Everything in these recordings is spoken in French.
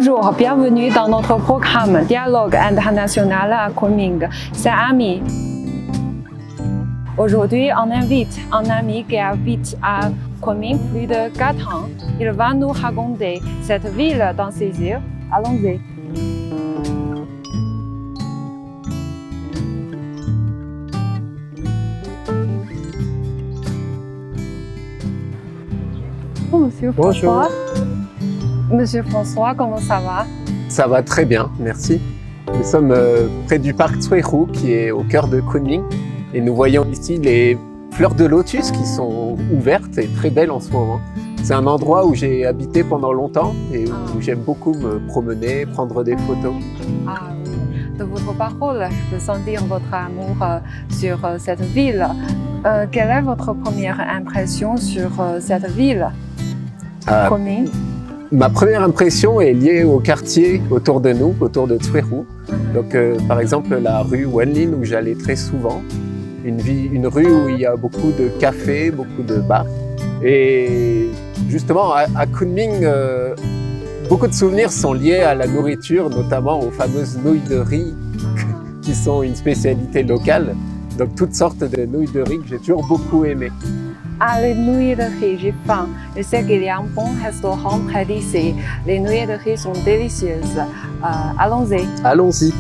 Bonjour, bienvenue dans notre programme Dialogue international à Kunming. C'est Ami. Aujourd'hui, on invite un ami qui habite à Kunming plus de 4 ans. Il va nous raconter cette ville dans ses yeux. Allons-y. Bonjour, Monsieur François. Monsieur François, comment ça va? Ça va très bien, merci. Nous sommes près du parc Tsuehu qui est au cœur de Kunming et nous voyons ici les fleurs de lotus qui sont ouvertes et très belles en ce moment. C'est un endroit où j'ai habité pendant longtemps et où j'aime beaucoup me promener, prendre des photos. Ah oui, de votre parole, je peux sentir votre amour sur cette ville. Quelle est votre première impression sur cette ville? Kunming. Ma première impression est liée au quartier autour de nous, autour de Tsuehu. Donc, par exemple, la rue Wenlin où j'allais très souvent. Une rue où il y a beaucoup de cafés, beaucoup de bars. Et justement, à Kunming, beaucoup de souvenirs sont liés à la nourriture, notamment aux fameuses nouilles de riz qui sont une spécialité locale. Donc, toutes sortes de nouilles de riz que j'ai toujours beaucoup aimées. Ah, les nouilles de riz, j'ai faim. Je sais qu'il y a un bon restaurant près d'ici. Les nouilles de riz sont délicieuses. Allons-y. Allons-y.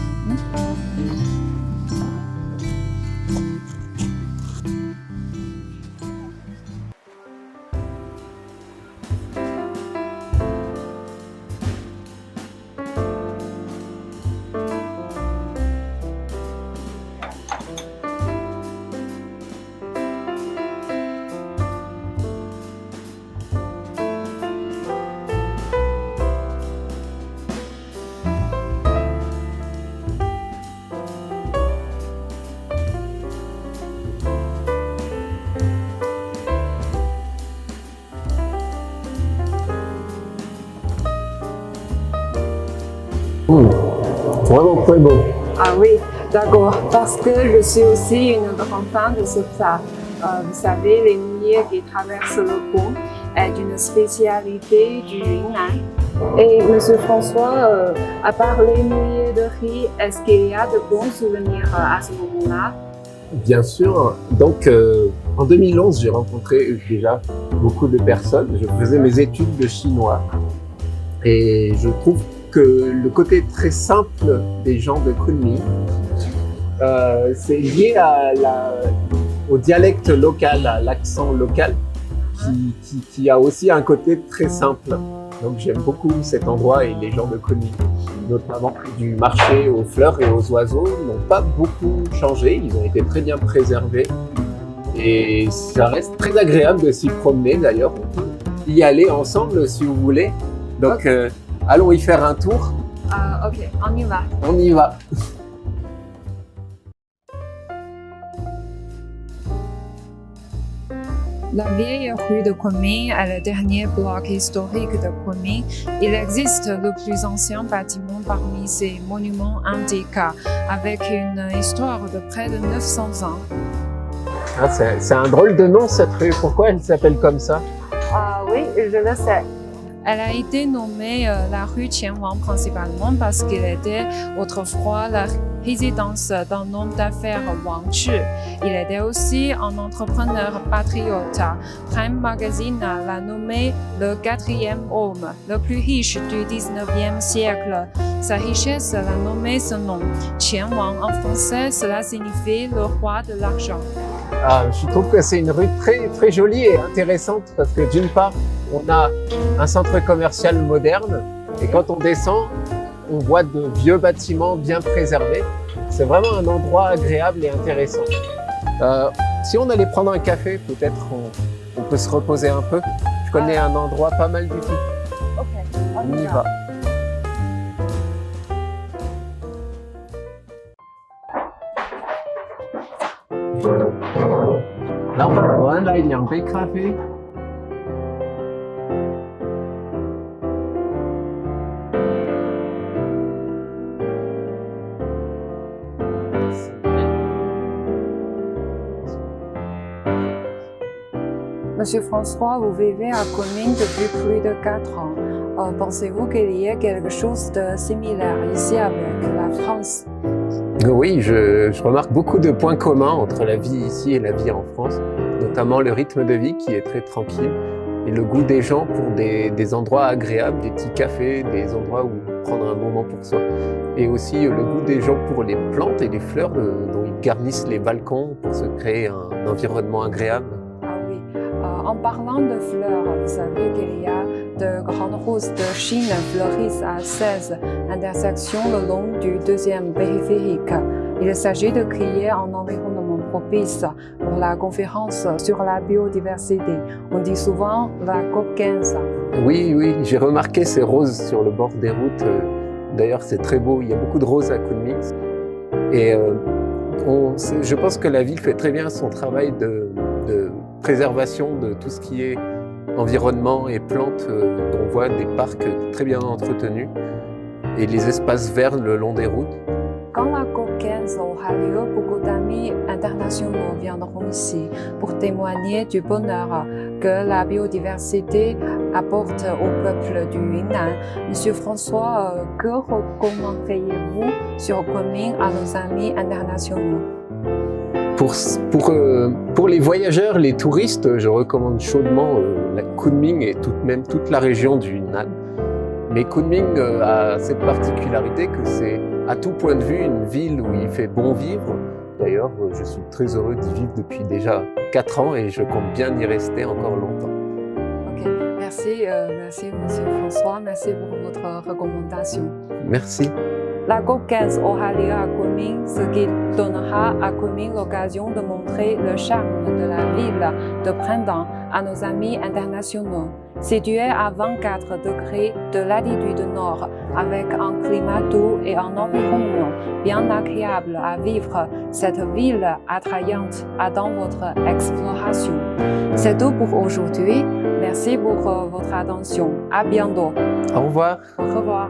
Vraiment très beau. Ah oui, d'accord. Parce que je suis aussi une grande fan de ce plat. Vous savez, les nouilles qui traversent le pont est une spécialité du Yunnan. Et Monsieur François, à part les nouilles de riz, est-ce qu'il y a de bons souvenirs à ce moment-là? Bien sûr. Donc, en 2011, j'ai rencontré déjà beaucoup de personnes. Je faisais mes études de chinois et je trouve que le côté très simple des gens de Kunming, c'est lié au dialecte local, à l'accent local, qui a aussi un côté très simple. Donc j'aime beaucoup cet endroit et les gens de Kunming, notamment du marché aux fleurs et aux oiseaux, n'ont pas beaucoup changé, ils ont été très bien préservés. Et ça reste très agréable de s'y promener d'ailleurs. On peut y aller ensemble si vous voulez. Donc, okay. Allons y faire un tour. Ok, on y va. On y va. La vieille rue de Kunming est le dernier bloc historique de Kunming. Il existe le plus ancien bâtiment parmi ces monuments antiques, avec une histoire de près de 900 ans. Ah, c'est un drôle de nom cette rue. Pourquoi elle s'appelle comme ça? Oui, je le sais. Elle a été nommée la rue Qianwang principalement parce qu'elle était autrefois la résidence d'un homme d'affaires Wang Zhi. Il était aussi un entrepreneur patriote. Time Magazine l'a nommé le 4e homme, le plus riche du 19e siècle. Sa richesse l'a nommé ce nom. Qianwang en français, cela signifie le roi de l'argent. Ah, je trouve que c'est une rue très, très jolie et intéressante parce que d'une part, on a un centre commercial moderne et quand on descend, on voit de vieux bâtiments bien préservés. C'est vraiment un endroit agréable et intéressant. Si on allait prendre un café, peut-être on peut se reposer un peu. Je connais un endroit pas mal du tout. Ok, on y va. Là, on va voir là, il y a un peu de café. Monsieur François, vous vivez à Kunming depuis plus de 4 ans. Pensez-vous qu'il y ait quelque chose de similaire ici avec la France? Oui, je remarque beaucoup de points communs entre la vie ici et la vie en France, notamment le rythme de vie qui est très tranquille et le goût des gens pour des endroits agréables, des petits cafés, des endroits où prendre un moment pour soi. Et aussi le goût des gens pour les plantes et les fleurs dont ils garnissent les balcons pour se créer un environnement agréable. Ah oui, en parlant de fleurs, vous savez qu'il y a de grandes roses de Chine fleurissent à 16 intersections le long du deuxième périphérique. Il s'agit de créer un environnement propice pour la conférence sur la biodiversité. On dit souvent la COP15. Oui, j'ai remarqué ces roses sur le bord des routes. D'ailleurs, c'est très beau. Il y a beaucoup de roses à Kunming. Et je pense que la ville fait très bien son travail de préservation de tout ce qui est environnement et plantes. On voit des parcs très bien entretenus et les espaces verts le long des routes. Quand la COP15 aura lieu, beaucoup d'amis internationaux viendront ici pour témoigner du bonheur que la biodiversité apporte au peuple du Yunnan. Monsieur François, que recommanderiez-vous sur Kunming à nos amis internationaux? Pour les voyageurs, les touristes, je recommande chaudement la Kunming et toute la région du Yunnan. Mais Kunming a cette particularité que c'est à tout point de vue une ville où il fait bon vivre. D'ailleurs, je suis très heureux d'y vivre depuis déjà 4 ans et je compte bien y rester encore longtemps. Ok, merci Monsieur François, merci pour votre recommandation. Merci. La COP15 aura lieu à Kunming, ce qui donnera à Kunming l'occasion de montrer le charme de la ville de printemps à nos amis internationaux. Située à 24 degrés de latitude nord, avec un climat doux et un environnement bien agréable à vivre, cette ville attrayante attend votre exploration. C'est tout pour aujourd'hui. Merci pour votre attention. À bientôt. Au revoir. Au revoir.